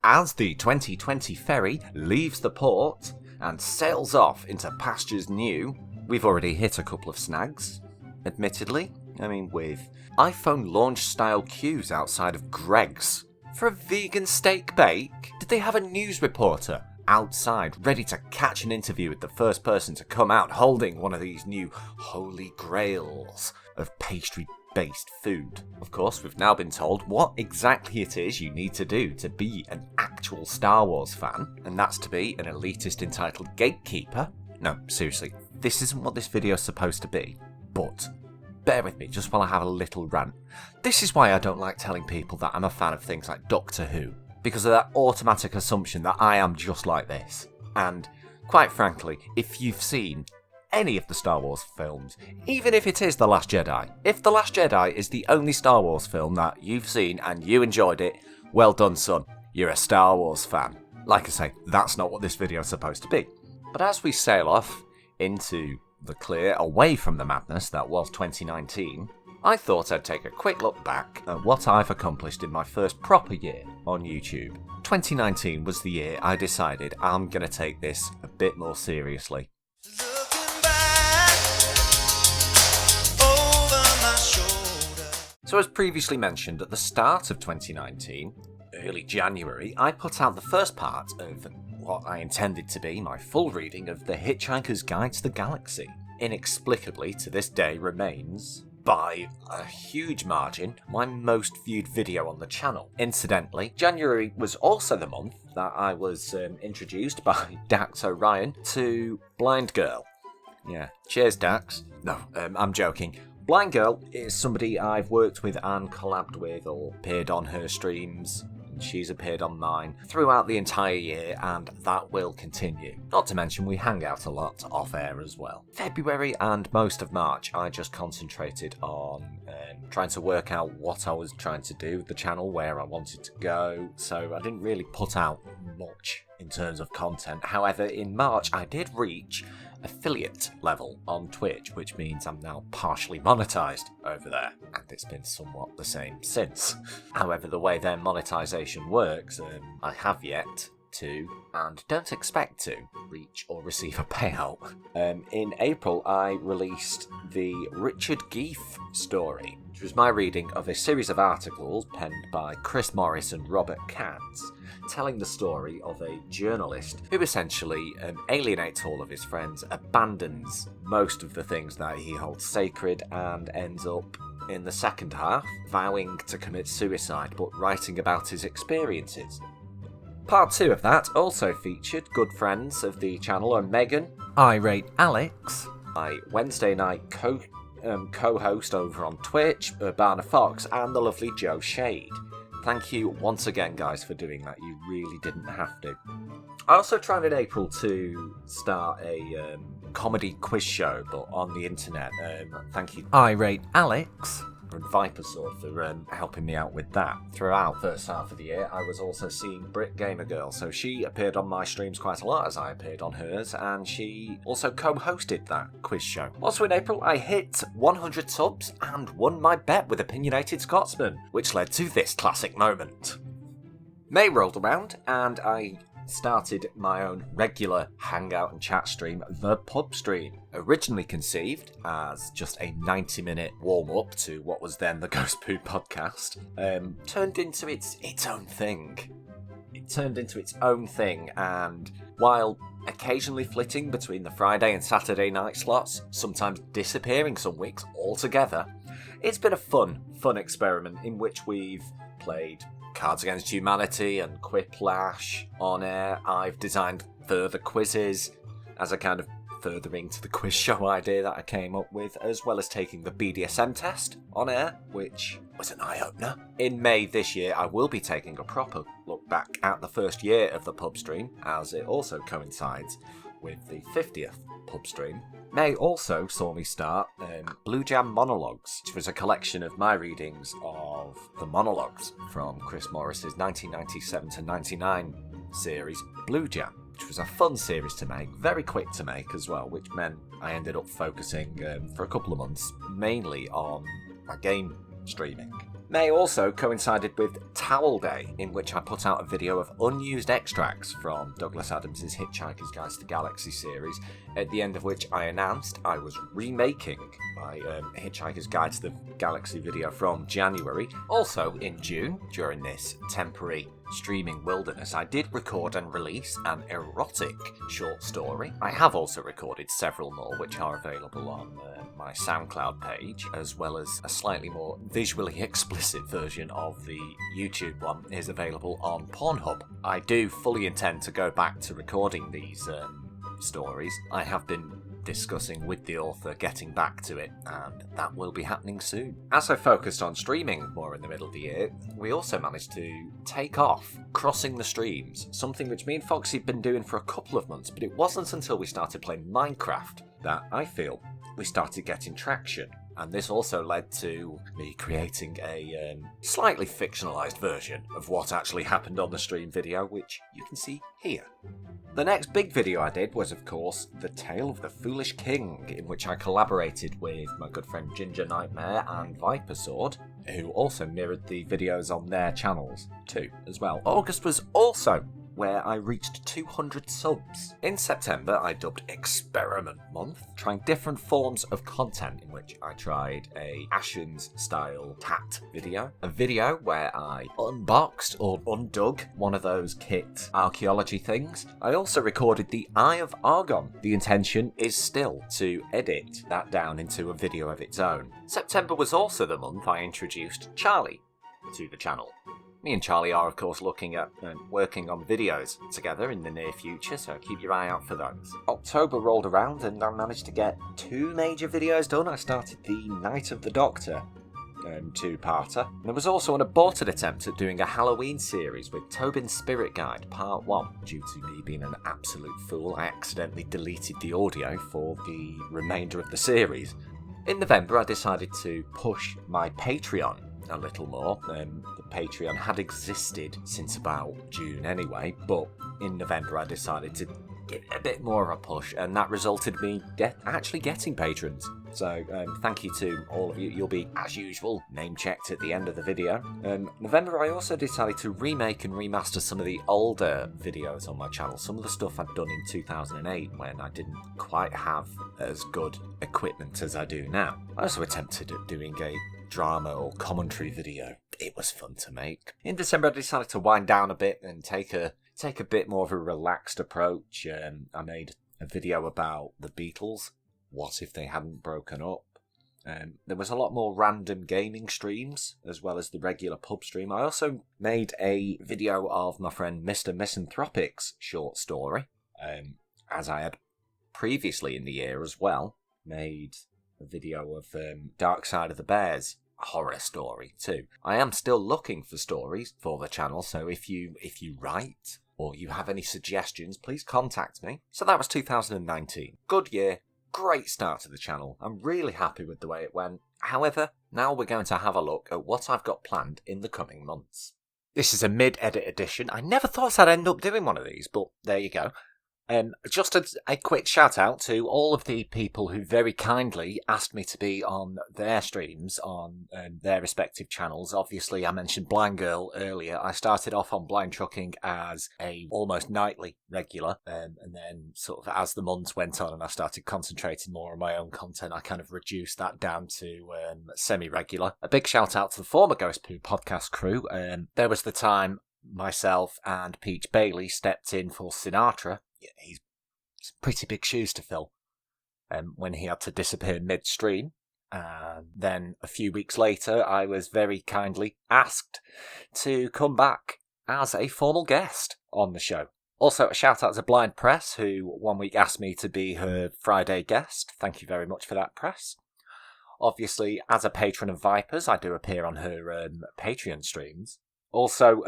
As the 2020 ferry leaves the port and sails off into pastures new, we've already hit a couple of snags, admittedly. I mean, with iPhone launch-style queues outside of Greg's for a vegan steak bake. Did they have a news reporter outside ready to catch an interview with the first person to come out holding one of these new holy grails of pastry-based food? Of course, we've now been told what exactly it is you need to do to be an actual Star Wars fan, and that's to be an elitist entitled gatekeeper. No, seriously, this isn't what this video is supposed to be, but bear with me just while I have a little rant. This is why I don't like telling people that I'm a fan of things like Doctor Who, because of that automatic assumption that I am just like this. And, quite frankly, if you've seen any of the Star Wars films, even if it is The Last Jedi, if The Last Jedi is the only Star Wars film that you've seen and you enjoyed it, well done, son. You're a Star Wars fan. Like I say, that's not what this video is supposed to be. But as we sail off into the clear, away from the madness that was 2019, I thought I'd take a quick look back at what I've accomplished in my first proper year on YouTube. 2019 was the year I decided I'm going to take this a bit more seriously. So as previously mentioned, at the start of 2019, early January, I put out the first part of what I intended to be my full reading of The Hitchhiker's Guide to the Galaxy. Inexplicably, to this day, remains, by a huge margin, my most viewed video on the channel. Incidentally, January was also the month that I was introduced by Dax O'Ryan to Blind Girl. Yeah, cheers Dax. No, I'm joking. Blind Girl is somebody I've worked with and collabed with or appeared on her streams. She's appeared on mine throughout the entire year, and that will continue. Not to mention we hang out a lot off air as well. February and most of March I just concentrated on trying to work out what I was trying to do with the channel, where I wanted to go, so I didn't really put out much in terms of content. However, in March I did reach affiliate level on Twitch, which means I'm now partially monetized over there, and it's been somewhat the same since. However, the way their monetization works, I have yet to, and don't expect to, reach or receive a payout. In April, I released the Richard Geef story, which was my reading of a series of articles penned by Chris Morris and Robert Katz, telling the story of a journalist who essentially alienates all of his friends, abandons most of the things that he holds sacred, and ends up in the second half vowing to commit suicide but writing about his experiences. Part 2 of that also featured good friends of the channel and Megan, Irate Alex, my Wednesday night co-host over on Twitch, UrbanaFox, and the lovely Joe Shade. Thank you once again, guys, for doing that. You really didn't have to. I also tried in April to start a comedy quiz show, but on the internet. Thank you, Irate Alex and Vipersword, for helping me out with that. Throughout the first half of the year, I was also seeing Brit Gamer Girl, so she appeared on my streams quite a lot as I appeared on hers, and she also co-hosted that quiz show. Also in April, I hit 100 subs and won my bet with Opinionated Scotsman, which led to this classic moment. May rolled around, and I started my own regular hangout and chat stream, The Pub Stream. Originally conceived as just a 90-minute warm-up to what was then the Ghost Poo podcast, turned into its own thing. It turned into its own thing, and while occasionally flitting between the Friday and Saturday night slots, sometimes disappearing some weeks altogether, it's been a fun experiment in which we've played Cards Against Humanity and Quiplash on air. I've designed further quizzes as a kind of furthering to the quiz show idea that I came up with, as well as taking the BDSM test on air, which was an eye-opener. In May this year, I will be taking a proper look back at the first year of the pub stream, as it also coincides with the 50th pub stream. May also saw me start Blue Jam Monologues, which was a collection of my readings of the monologues from Chris Morris's 1997 to 99 series, Blue Jam, which was a fun series to make, very quick to make as well, which meant I ended up focusing for a couple of months mainly on my game streaming. May also coincided with Towel Day, in which I put out a video of unused extracts from Douglas Adams' Hitchhiker's Guide to the Galaxy series, at the end of which I announced I was remaking my Hitchhiker's Guide to the Galaxy video from January. Also in June, during this temporary streaming wilderness, I did record and release an erotic short story. I have also recorded several more, which are available on my SoundCloud page, as well as a slightly more visually explicit version of the YouTube one is available on Pornhub. I do fully intend to go back to recording these stories. I have been discussing with the author getting back to it, and that will be happening soon. As I focused on streaming more in the middle of the year, we also managed to take off crossing the streams, something which me and Foxy had been doing for a couple of months, but it wasn't until we started playing Minecraft that I feel we started getting traction. And this also led to me creating a slightly fictionalised version of what actually happened on the stream video, which you can see here. The next big video I did was, of course, The Tale of the Foolish King, in which I collaborated with my good friend Ginger Nightmare and Viper Sword, who also mirrored the videos on their channels too, as well. August was also where I reached 200 subs. In September, I dubbed Experiment Month, trying different forms of content, in which I tried a Ashens-style cat video, a video where I unboxed or undug one of those kit archaeology things. I also recorded the Eye of Argon. The intention is still to edit that down into a video of its own. September was also the month I introduced Charlie to the channel. Me and Charlie are, of course, looking at working on videos together in the near future, so keep your eye out for those. October rolled around and I managed to get 2 major videos done. I started the Night of the Doctor 2-parter. There was also an aborted attempt at doing a Halloween series with Tobin's Spirit Guide Part 1. Due to me being an absolute fool, I accidentally deleted the audio for the remainder of the series. In November, I decided to push my Patreon a little more. The Patreon had existed since about June anyway, but in November I decided to give it a bit more of a push, and that resulted in me actually getting patrons. So thank you to all of you. You'll be, as usual, name-checked at the end of the video. November I also decided to remake and remaster some of the older videos on my channel, some of the stuff I'd done in 2008 when I didn't quite have as good equipment as I do now. I also attempted at doing a drama or commentary video. It was fun to make. In December I decided to wind down a bit and take a bit more of a relaxed approach. I made a video about the Beatles. What if they hadn't broken up? There was a lot more random gaming streams as well as the regular pub stream. I also made a video of my friend Mr. Misanthropic's short story, as I had previously in the year as well made a video of Dark Side of the Bears horror story too. I am still looking for stories for the channel, so if you write or you have any suggestions, please contact me. So that was 2019. Good year, great start to the channel. I'm really happy with the way it went. However, now we're going to have a look at what I've got planned in the coming months. This is a mid-edit edition. I never thought I'd end up doing one of these, but there you go. Just a quick shout out to all of the people who very kindly asked me to be on their streams on their respective channels. Obviously, I mentioned Blind Girl earlier. I started off on Blind Trucking as a almost nightly regular, and then sort of as the months went on and I started concentrating more on my own content, I kind of reduced that down to semi-regular. A big shout out to the former Ghost Poo podcast crew. There was the time myself and Peach Bailey stepped in for Sinatra. He's pretty big shoes to fill when he had to disappear midstream. And then a few weeks later, I was very kindly asked to come back as a formal guest on the show. Also, a shout out to Blind Press, who one week asked me to be her Friday guest. Thank you very much for that, Press. Obviously, as a patron of Vipers, I do appear on her Patreon streams. Also,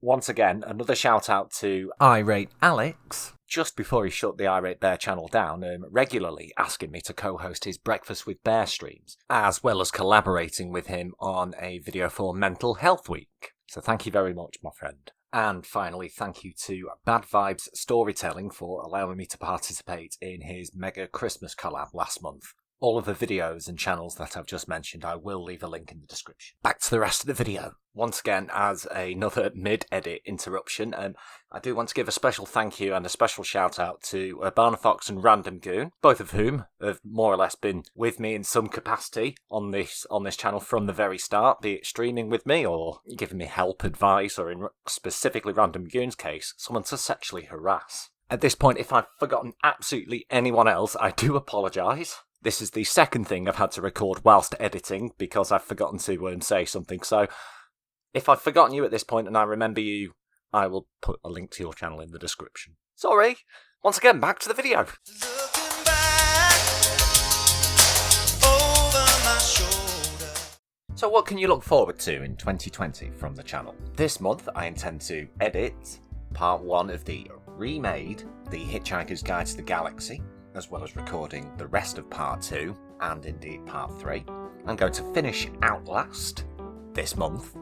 once again, another shout out to Irate Alex, just before he shut the Irate Bear channel down, regularly asking me to co-host his Breakfast with Bear streams, as well as collaborating with him on a video for Mental Health Week. So thank you very much, my friend. And finally, thank you to Bad Vibes Storytelling for allowing me to participate in his mega Christmas collab last month. all of the videos and channels that I've just mentioned, I will leave a link in the description. Back to the rest of the video. Once again, as another mid-edit interruption, I do want to give a special thank you and a special shout out to UrbanaFox and Random Goon, both of whom have more or less been with me in some capacity on this channel from the very start, be it streaming with me or giving me help, advice, or in specifically Random Goon's case, someone to sexually harass. At this point, if I've forgotten absolutely anyone else, I do apologise. This is the second thing I've had to record whilst editing because I've forgotten to say something, so if I've forgotten you at this point and I remember you, I will put a link to your channel in the description. Sorry! Once again, back to the video! So what can you look forward to in 2020 from the channel? This month I intend to edit part 1 of the remade The Hitchhiker's Guide to the Galaxy, as well as recording the rest of part 2, and indeed part 3. I'm going to finish Outlast this month.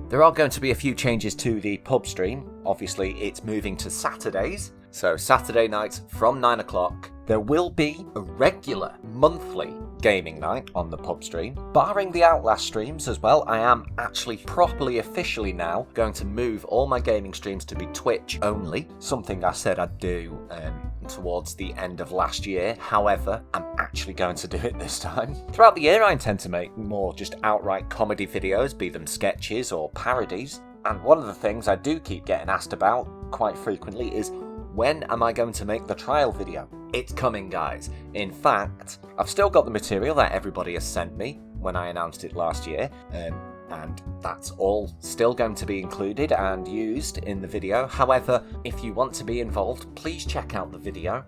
There are going to be a few changes to the pub stream. Obviously, it's moving to Saturdays, so Saturday nights from 9 o'clock. There will be a regular monthly gaming night on the pub stream. Barring the Outlast streams as well, I am actually properly officially now going to move all my gaming streams to be Twitch only, something I said I'd do towards the end of last year. However, I'm actually going to do it this time. Throughout the year I intend to make more just outright comedy videos, be them sketches or parodies, and one of the things I do keep getting asked about quite frequently is, when am I going to make the trial video? It's coming, guys. In fact, I've still got the material that everybody has sent me when I announced it last year, and that's all still going to be included and used in the video. However, if you want to be involved, please check out the video.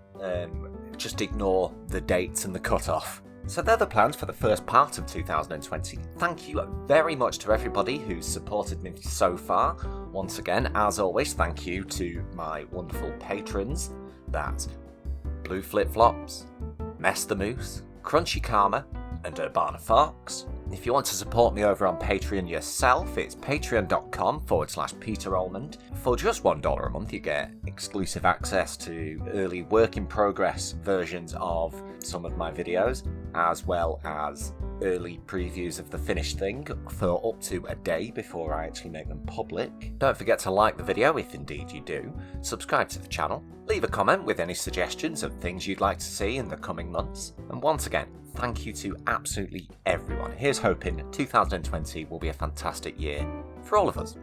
Just ignore the dates and the cutoff. So they're the plans for the first part of 2020. Thank you very much to everybody who's supported me so far. Once again, as always, thank you to my wonderful patrons. That's Blue Flip Flops, Mess the Moose, Crunchy Karma, and UrbanaFox. If you want to support me over on Patreon yourself, it's patreon.com/Peter Almond. For just $1 a month, you get exclusive access to early work-in-progress versions of some of my videos, as well as early previews of the finished thing for up to a day before I actually make them public. Don't forget to like the video if indeed you do, subscribe to the channel, leave a comment with any suggestions of things you'd like to see in the coming months, and once again, thank you to absolutely everyone. Here's hoping 2020 will be a fantastic year for all of us.